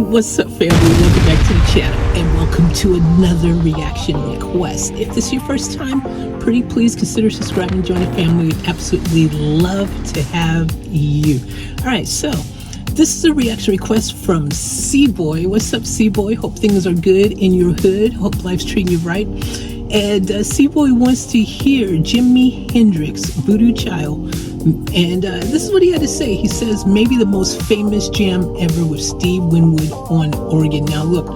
What's up, family? Welcome back to the channel and welcome to another reaction request. If this is your first time, pretty please consider subscribing, join the family. We'd absolutely love to have you. Alright, so this is a reaction request from C-Boy. What's up, C-Boy? Hope things are good in your hood. Hope life's treating you right. And C-Boy wants to hear JIMI Hendrix, VOODOO Chile. And this is what he had to say. He says, maybe the most famous jam ever with Steve Winwood on organ. Now look,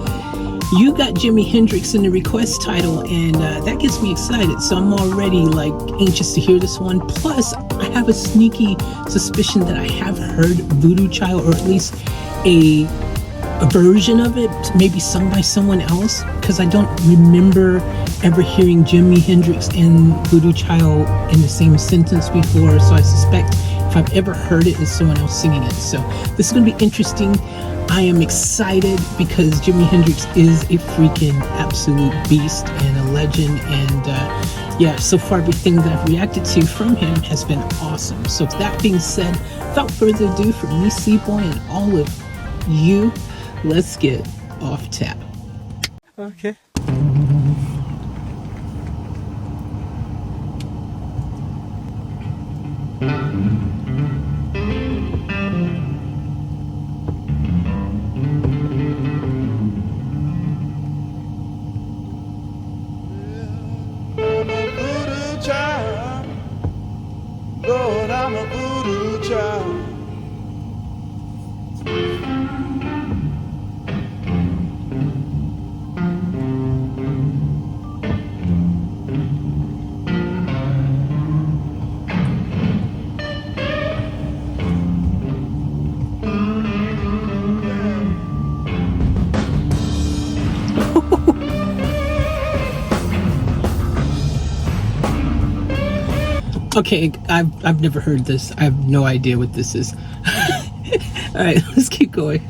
you got JIMI Hendrix in the request title, and that gets me excited. So I'm already like anxious to hear this one. Plus, I have a sneaky suspicion that I have heard VOODOO Chile, or at least a version of it, maybe sung by someone else, because I don't remember ever hearing JIMI Hendrix and VOODOO Chile in the same sentence before. So I suspect if I've ever heard it, it's someone else singing it. So this is going to be interesting. I am excited because JIMI Hendrix is a freaking absolute beast and a legend, and yeah, so far everything that I've reacted to from him has been awesome. So with that being said, without further ado, from me, C-Boy, and all of you, let's get off tap. Okay. Lord, I'm a voodoo child. Okay, I've never heard this. I have no idea what this is. All right, let's keep going.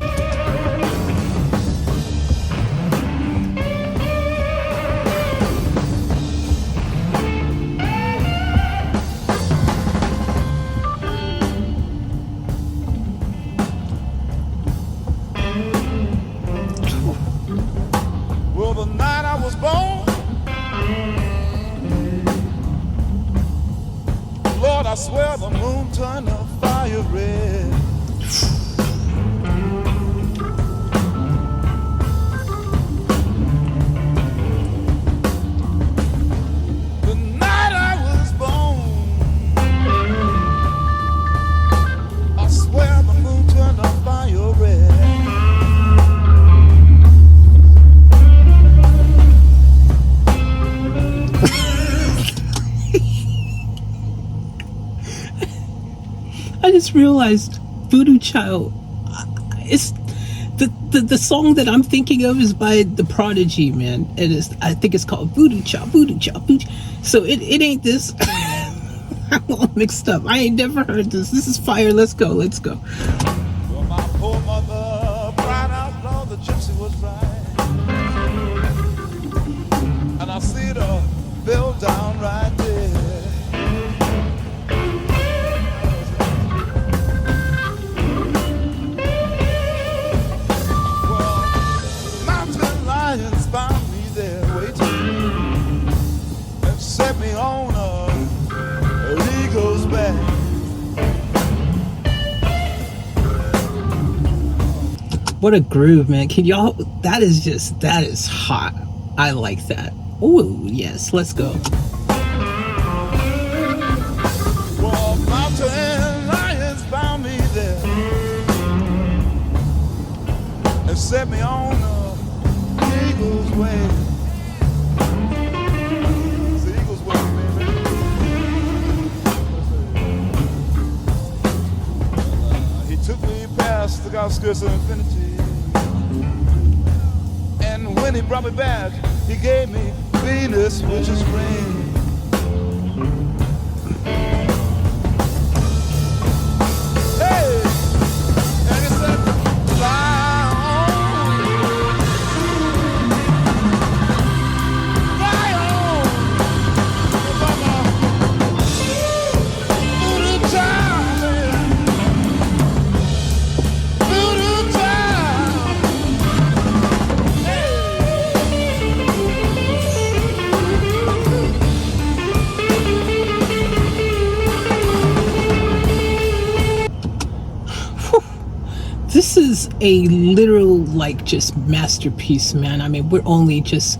Well, the night I was born, Lord, I swear the moon turned the fire red. The night I was born, I swear the moon turned the fire red. I just realized VOODOO Chile, it's the song that I'm thinking of is by The Prodigy, man. It is, I think it's called VOODOO Chile, VOODOO Chile, VOODOO. So it ain't this. I'm all mixed up. I ain't never heard this. This is fire. Let's go. Let's go. Well, my poor mother cried out, Lord, the gypsy was right. And I see the bill down right there. Found me there waiting and set me on an eagle's back. What a groove, man. Can y'all, that is hot. I like that. Oh yes, let's go. Well, mountain lions found me there and set me on eagle's way. It's the eagle's way, baby. He took me past the outskirts of infinity, and when he brought me back, he gave me Venus, which is rain. Hey, and he said, fly. this is a literal, like, just masterpiece, man. I mean, we're only just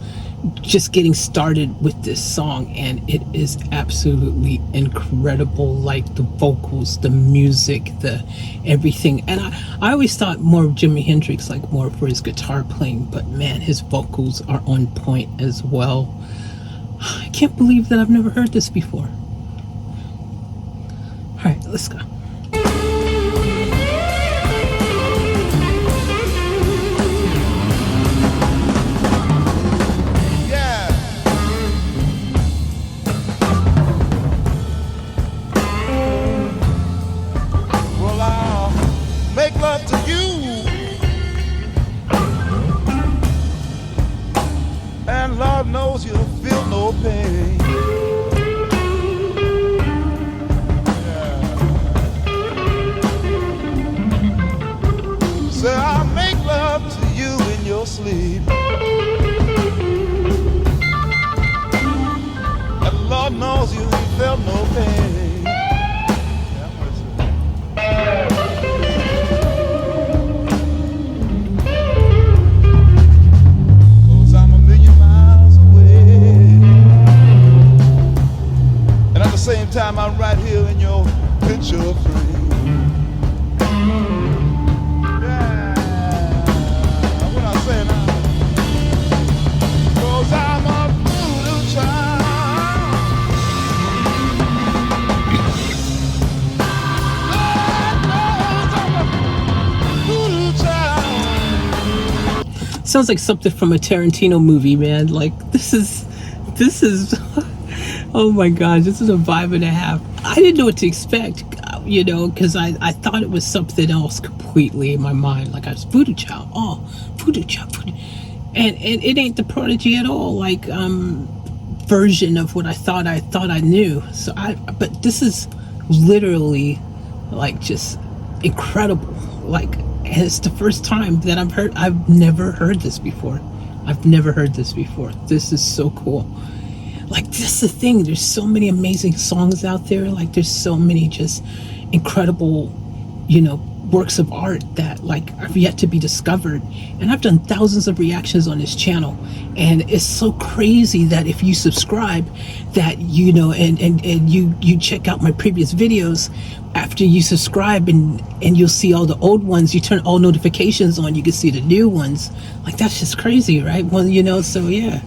getting started with this song, and it is absolutely incredible. Like the vocals, the music, the everything. And I always thought more of Jimi Hendrix, like more for his guitar playing, but man, his vocals are on point as well. I can't believe that I've never heard this before. All right, let's go. To you, and Lord knows you'll feel no pain. Yeah. So I'll make love to you in your sleep, and Lord knows you ain't felt no pain. Same time I'm right here in your picture frame. Yeah, what I say now? 'Cause I'm a voodoo child. Lord knows I'm a voodoo child. Sounds like something from a Tarantino movie, man. Like this is oh my gosh, this is a vibe and a half. I didn't know what to expect, you know, because I thought it was something else completely in my mind. Like I was Voodoo Child, oh, Voodoo Child, Voodoo. And it ain't the Prodigy at all, like version of what I thought I knew. So but this is literally like just incredible. Like, and it's the first time that I've never heard this before. This is so cool. Like, that's the thing, there's so many amazing songs out there. Like, there's so many just incredible, you know, works of art that like are yet to be discovered. And I've done thousands of reactions on this channel, and it's so crazy that if you subscribe, that, you know, and you check out my previous videos, after you subscribe and you'll see all the old ones, you turn all notifications on, you can see the new ones. Like, that's just crazy, right? Well, you know, so yeah.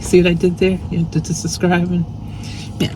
See what I did there? You know, to subscribe and yeah.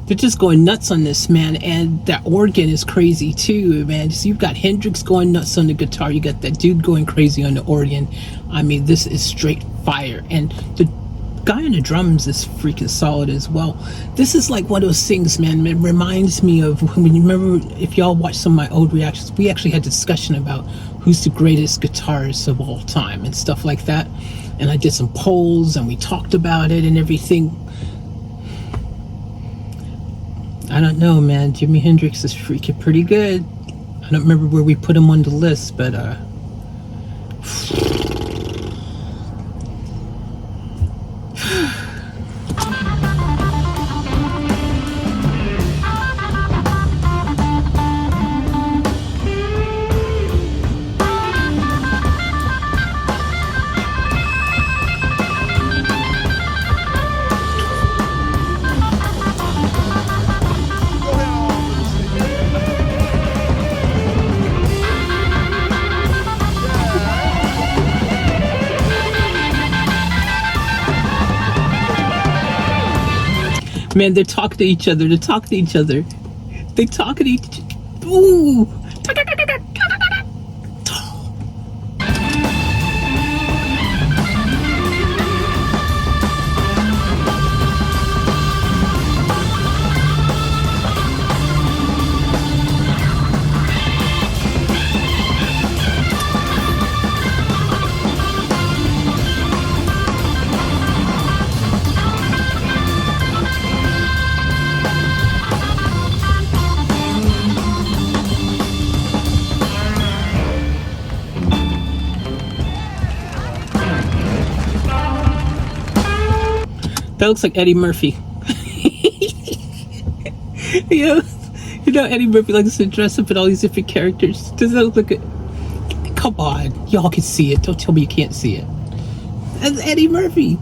They're just going nuts on this, man. And that organ is crazy too, man. So you've got Hendrix going nuts on the guitar, you got that dude going crazy on the organ. I mean, this is straight fire. And the guy on the drums is freaking solid as well. This is like one of those things, man. It reminds me of when you remember, if y'all watched some of my old reactions, we actually had a discussion about who's the greatest guitarist of all time and stuff like that. And I did some polls and we talked about it and everything. I don't know, man. Jimi Hendrix is freaking pretty good. I don't remember where we put him on the list, but Man, they're talking to each other. They're talking to each other. They talking to each. Ooh. That looks like Eddie Murphy. you know Eddie Murphy likes to dress up in all these different characters. Does that look like a... Come on, y'all can see it. Don't tell me you can't see it. That's Eddie Murphy.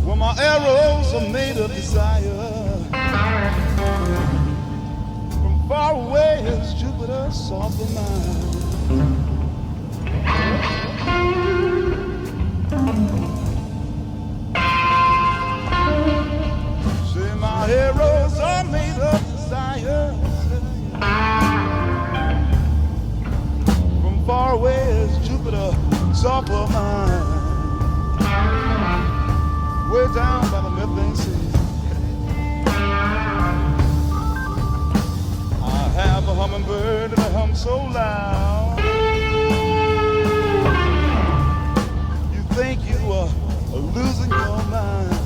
Well, my arrows are made of desire. From far away is Jupiter, soft of mind. Say my arrows are made of desire. From far away is Jupiter, soft of mind. Way down by the Midland Sea. I have a hummingbird and a hum so loud. You think you are losing your mind.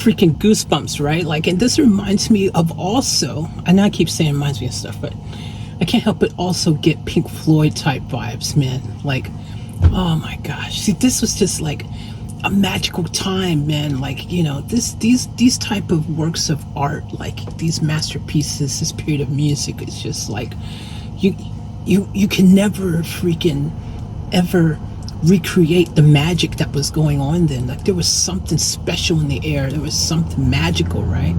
Freaking goosebumps, right? Like, and this reminds me of also, I know I keep saying reminds me of stuff, but I can't help but also get Pink Floyd type vibes, man. Like, oh my gosh. See, this was just like a magical time, man. Like, you know, these type of works of art, like these masterpieces, this period of music is just like, you can never freaking ever recreate the magic that was going on then. Like, there was something special in the air. There was something magical, right?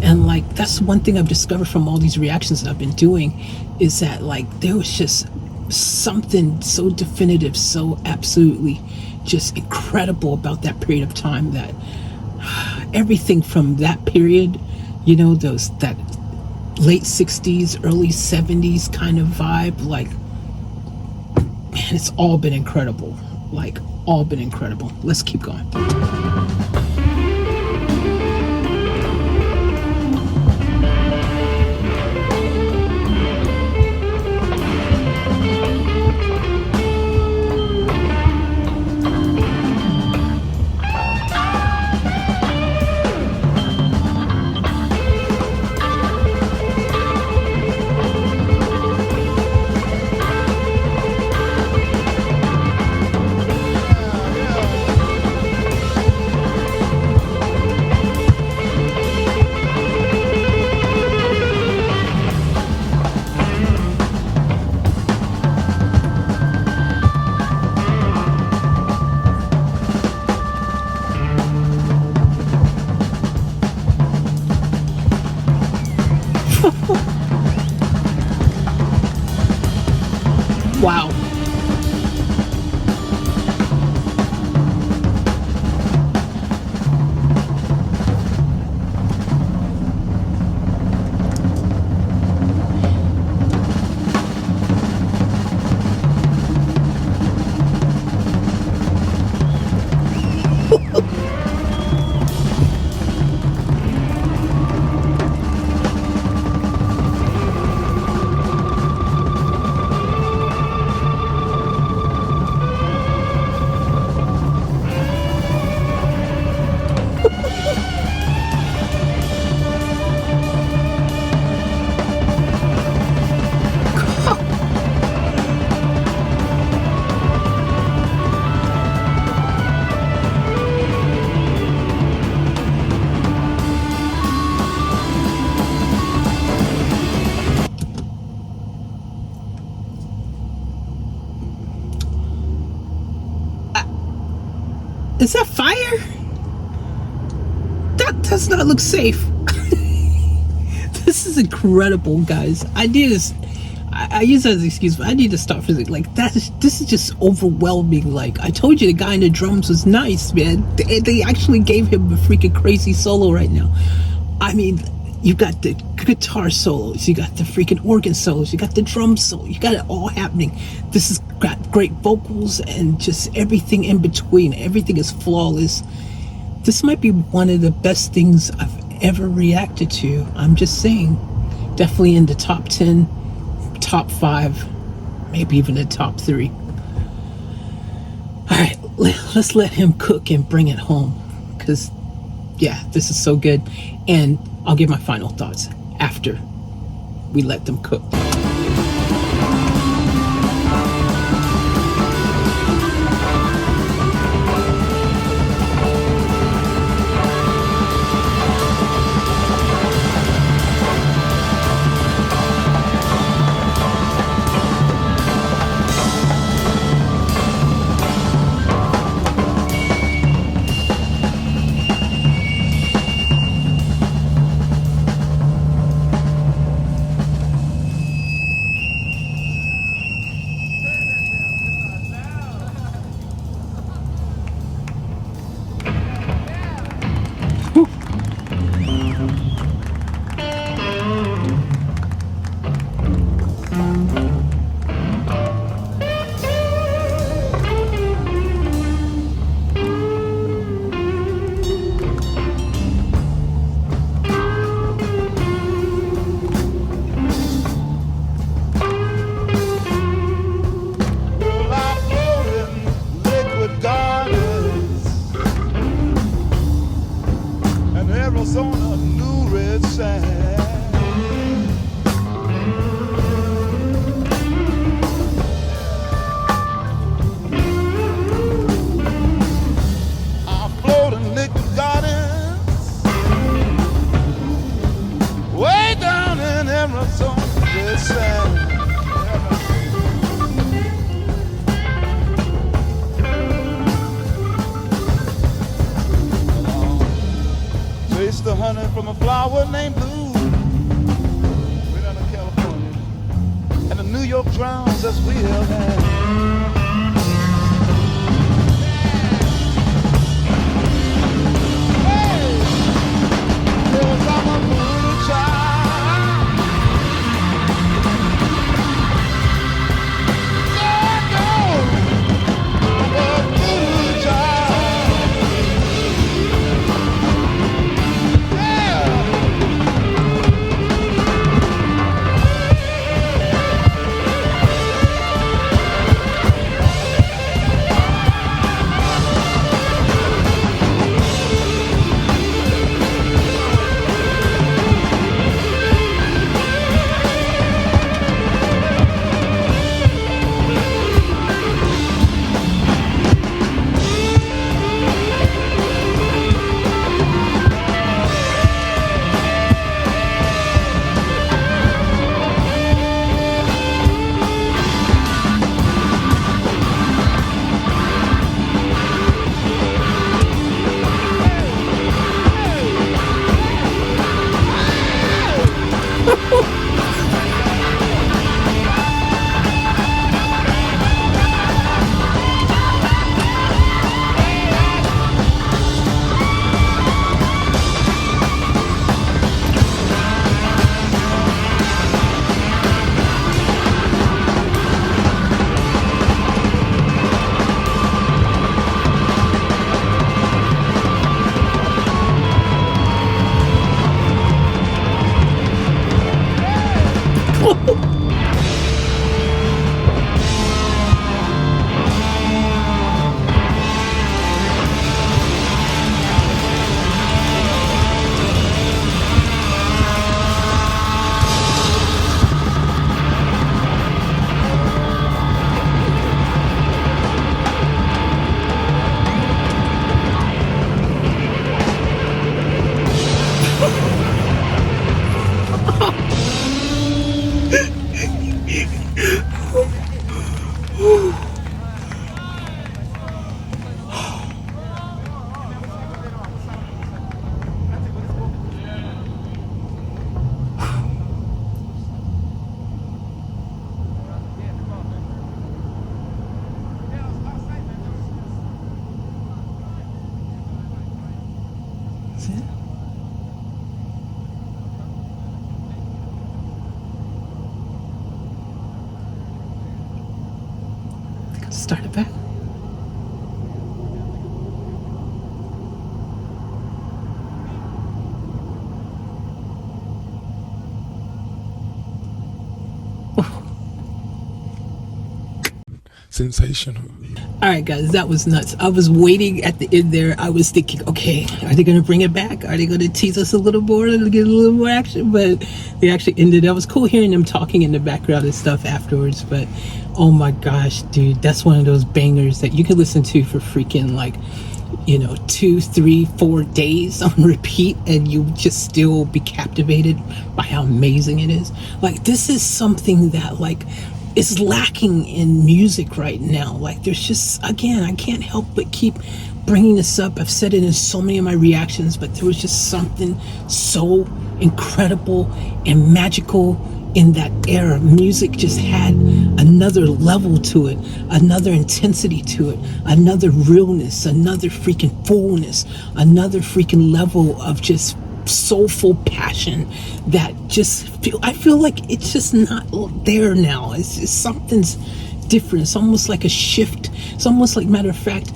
And like, that's one thing I've discovered from all these reactions that I've been doing, is that like there was just something so definitive, so absolutely just incredible about that period of time, that everything from that period, you know, that late 60s, early 70s kind of vibe, like, man, it's all been incredible. Like, all been incredible. Let's keep going. Is that fire? That does not look safe. This is incredible, guys. I use that as an excuse, but I need to stop for like this is just overwhelming. Like I told you, the guy in the drums was nice, man. They actually gave him a freaking crazy solo right now. I mean, you got the guitar solos, you got the freaking organ solos, you got the drum solo, you got it all happening. This has got great vocals and just everything in between. Everything is flawless. This might be one of the best things I've ever reacted to. I'm just saying, definitely in the top 10, top 5, maybe even the top 3. All right, let's let him cook and bring it home, because yeah, this is so good. And I'll give my final thoughts after we let them cook. The honey from a flower named Blue, way down in California, and the New York drowns as we have had. Hey, there was I'm a voodoo child. Yeah, no, I'm a voodoo child. Is it? I think I'll start it back. Sensational. All right, guys, that was nuts. I was waiting at the end there. I was thinking, okay, are they going to bring it back? Are they going to tease us a little more to get a little more action? But they actually ended. It was cool hearing them talking in the background and stuff afterwards. But oh my gosh, dude, that's one of those bangers that you could listen to for freaking like, 2, 3, 4 days on repeat, and you just still be captivated by how amazing it is. Like, this is something that like is lacking in music right now. Like, there's just, again, I can't help but keep bringing this up. I've said it in so many of my reactions, but there was just something so incredible and magical in that era. Music just had another level to it, another intensity to it, another realness, another freaking fullness, another freaking level of just soulful passion that just I feel like it's just not there now. It's just something's different. It's almost like a shift. It's almost like, matter of fact,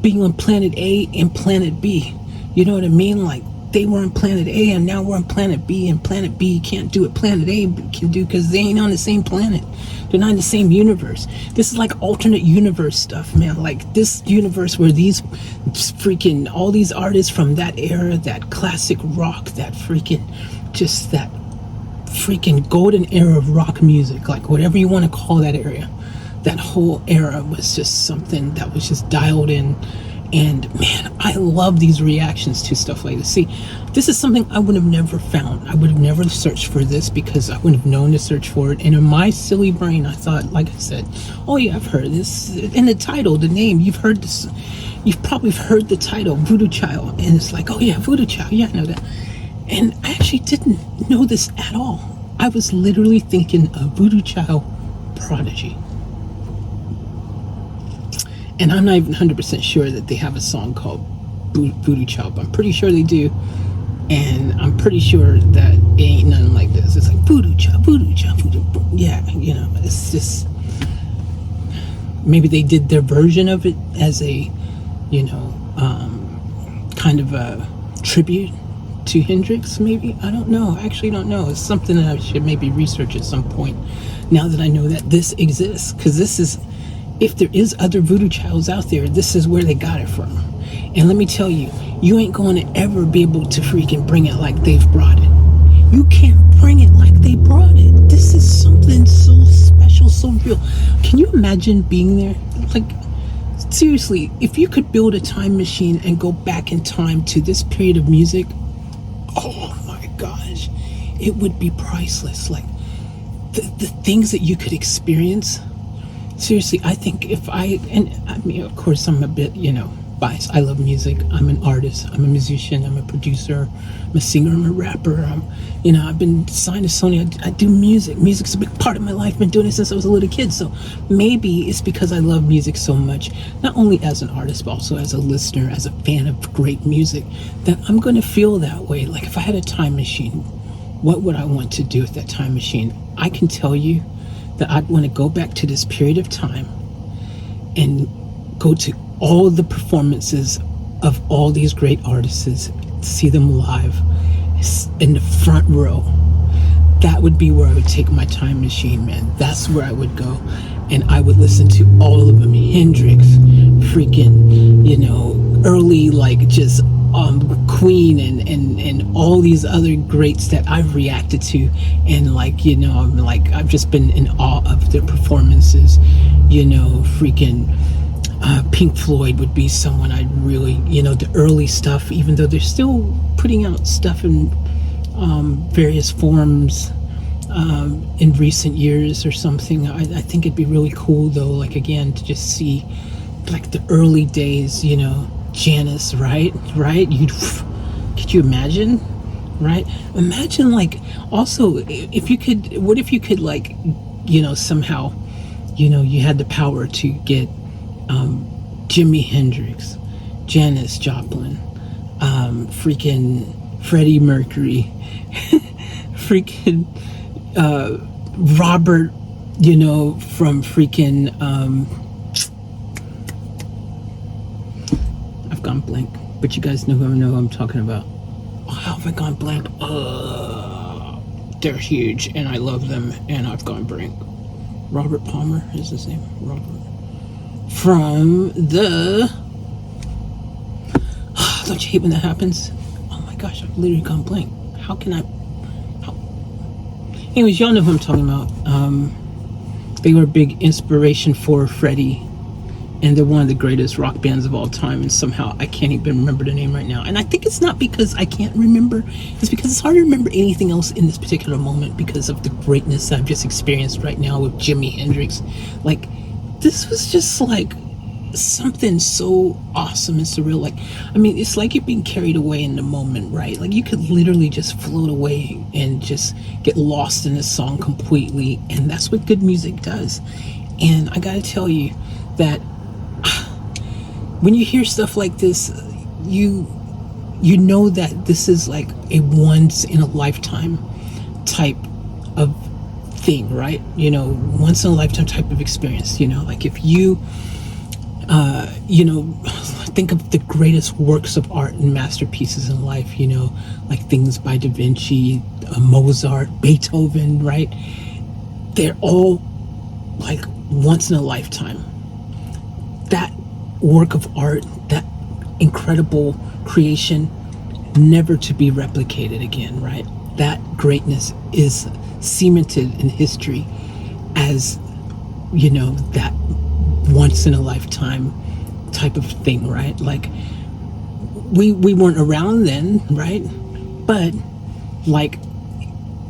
being on planet A and planet B. You know what I mean? Like, they were on planet A and now we're on planet B, and planet B can't do what planet A can do because they ain't on the same planet. They're not in the same universe. This is like alternate universe stuff, man. Like, this universe where these freaking, all these artists from that era, that classic rock, that freaking, just that freaking golden era of rock music, like whatever you want to call that area, that whole era was just something that was just dialed in. And man, I love these reactions to stuff like this. See, this is something I would have never found. I would have never searched for this because I wouldn't have known to search for it. And in my silly brain, I thought, like I said, oh yeah, I've heard this. In the title, the name, you've heard this. You've probably heard the title, VOODOO Chile. And it's like, oh yeah, VOODOO Chile. Yeah, I know that. And I actually didn't know this at all. I was literally thinking of VOODOO Chile Prodigy. And I'm not even 100% sure that they have a song called VOODOO Chile, but I'm pretty sure they do. And I'm pretty sure that it ain't nothing like this. It's like VOODOO Chile, VOODOO Chile, VOODOO. Yeah, it's just, maybe they did their version of it as a, kind of a tribute to Hendrix, maybe. I don't know. I actually don't know. It's something that I should maybe research at some point now that I know that this exists, because this is, if there is other VOODOO Chiles out there, this is where they got it from. And let me tell you, you ain't going to ever be able to freaking bring it like they've brought it. You can't bring it like they brought it. This is something so special, so real. Can you imagine being there? Like, seriously, if you could build a time machine and go back in time to this period of music, oh my gosh, it would be priceless. Like, the things that you could experience. Seriously, I think of course I'm a bit, biased. I love music. I'm an artist. I'm a musician. I'm a producer. I'm a singer. I'm a rapper. I've been signed to Sony. I do music. Music's a big part of my life. I've been doing it since I was a little kid. So maybe it's because I love music so much, not only as an artist, but also as a listener, as a fan of great music, that I'm going to feel that way. Like, if I had a time machine, what would I want to do with that time machine? I can tell you that I'd want to go back to this period of time and go to all the performances of all these great artists, see them live in the front row. That would be where I would take my time machine, man. That's where I would go. And I would listen to all of them. Hendrix, freaking, early, like, just Queen and all these other greats that I've reacted to, and I've just been in awe of their performances. Pink Floyd would be someone I'd really, the early stuff, even though they're still putting out stuff in various forms in recent years or something. I think it'd be really cool though, like, again, to just see like the early days, Janice, right? Could you imagine? Right? Imagine, like, also, if you could, what if you could, like, somehow, you had the power to get Jimi Hendrix, Janis Joplin, freaking Freddie Mercury, freaking Robert, you know, from freaking I've gone blank, but you guys know who I'm talking about. Oh, how have I gone blank? They're huge and I love them, and I've gone blank. Robert Palmer is his name. Robert. From the don't you hate when that happens? Oh my gosh, I've literally gone blank. How can I? Anyways, y'all know who I'm talking about. They were a big inspiration for Freddie, and they're one of the greatest rock bands of all time, and somehow I can't even remember the name right now. And I think it's not because I can't remember, it's because it's hard to remember anything else in this particular moment because of the greatness I've just experienced right now with Jimi Hendrix. Like, this was just like something so awesome and surreal. Like, I mean, it's like you're being carried away in the moment, right? Like, you could literally just float away and just get lost in this song completely, and that's what good music does. And I gotta tell you that when you hear stuff like this, you know that this is like a once in a lifetime type of thing, right? You know, once in a lifetime type of experience. You know, like if you you know, think of the greatest works of art and masterpieces in life, you know, like things by Da Vinci, Mozart, Beethoven, right? They're all like once in a lifetime. That work of art, that incredible creation, never to be replicated again, right? That greatness is cemented in history as, you know, that once in a lifetime type of thing, right? Like, we weren't around then, right? But like,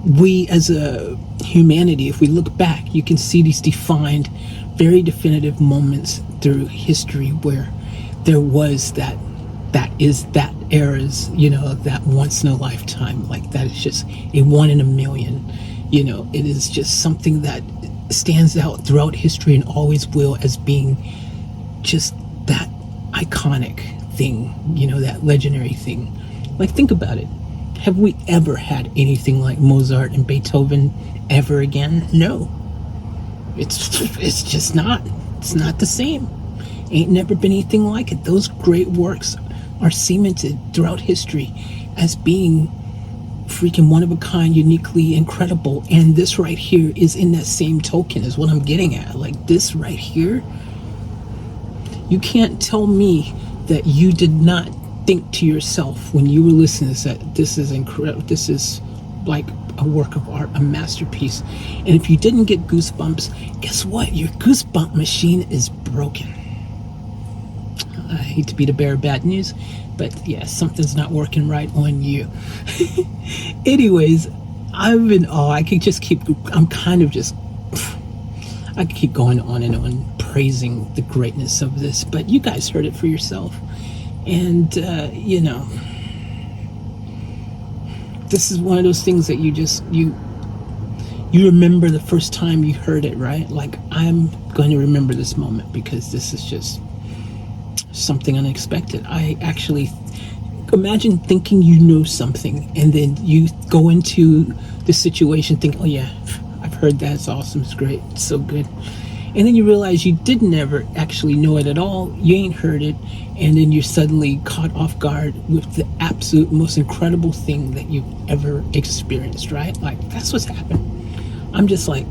we as a humanity, if we look back, you can see these defined, very definitive moments through history where there was that is that era's, you know, that once in a lifetime. Like, that is just a one in a million, you know. It is just something that stands out throughout history and always will as being just that iconic thing, you know, that legendary thing. Like, think about it. Have we ever had anything like Mozart and Beethoven ever again? No. It's just not. It's not the same. Ain't never been anything like it. Those great works are cemented throughout history as being freaking one of a kind, uniquely incredible. And this right here is in that same token, is what I'm getting at. Like, this right here, you can't tell me that you did not think to yourself when you were listening to this that this is incredible, this is like a work of art, a masterpiece. And if you didn't get goosebumps, guess what? Your goosebump machine is broken. I hate to be the bearer of bad news, but yeah, something's not working right on you. Anyways, I'm in awe. I could just keep, I could keep going on and on praising the greatness of this, but you guys heard it for yourself. And, you know, this is one of those things that you remember the first time you heard it, right? Like, I'm going to remember this moment because this is just something unexpected. I actually imagine thinking you know something, and then you go into the situation thinking, oh yeah, I've heard that, it's awesome, it's great, it's so good. And then you realize you didn't ever actually know it at all, you ain't heard it, and then you're suddenly caught off guard with the absolute most incredible thing that you've ever experienced, right? Like, that's what's happened. I'm just like,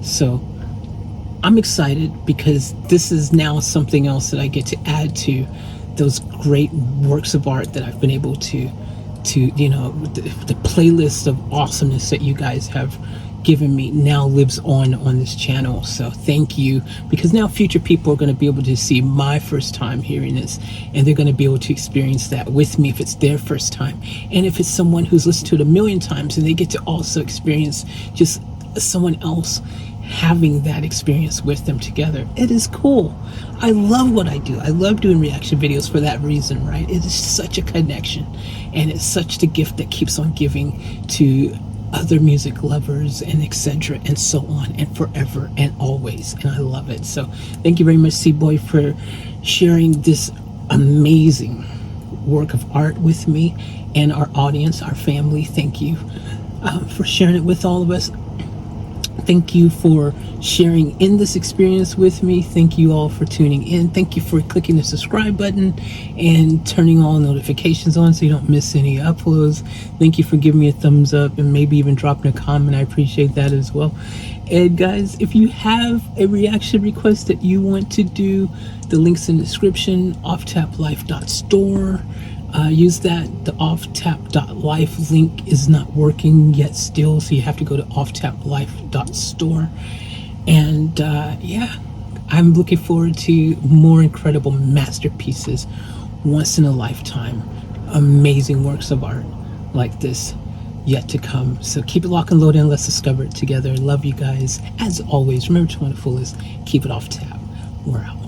so I'm excited because this is now something else that I get to add to those great works of art that I've been able to you know, the playlist of awesomeness that you guys have given me now lives on this channel. So thank you, because now future people are going to be able to see my first time hearing this, and they're going to be able to experience that with me if it's their first time. And if it's someone who's listened to it a million times, and they get to also experience just someone else having that experience with them together. It is cool. I love what I do. I love doing reaction videos for that reason, right? It is such a connection, and it's such the gift that keeps on giving to other music lovers and etc. and so on, and forever and always. And I love it. So thank you very much, C-Boy, for sharing this amazing work of art with me and our audience, our family. Thank you for sharing it with all of us. Thank you for sharing in this experience with me. Thank you all for tuning in. Thank you for clicking the subscribe button and turning all notifications on so you don't miss any uploads. Thank you for giving me a thumbs up and maybe even dropping a comment. I appreciate that as well. And guys, if you have a reaction request that you want to do, the link's in the description, offtaplifeusa.store. Use that. The offtap.life link is not working yet still, so you have to go to offtaplifeusa.store. And yeah, I'm looking forward to more incredible masterpieces, once in a lifetime, amazing works of art like this yet to come. So keep it locked and loaded and let's discover it together. Love you guys. As always, remember to want to fullest, keep it off tap. We're out.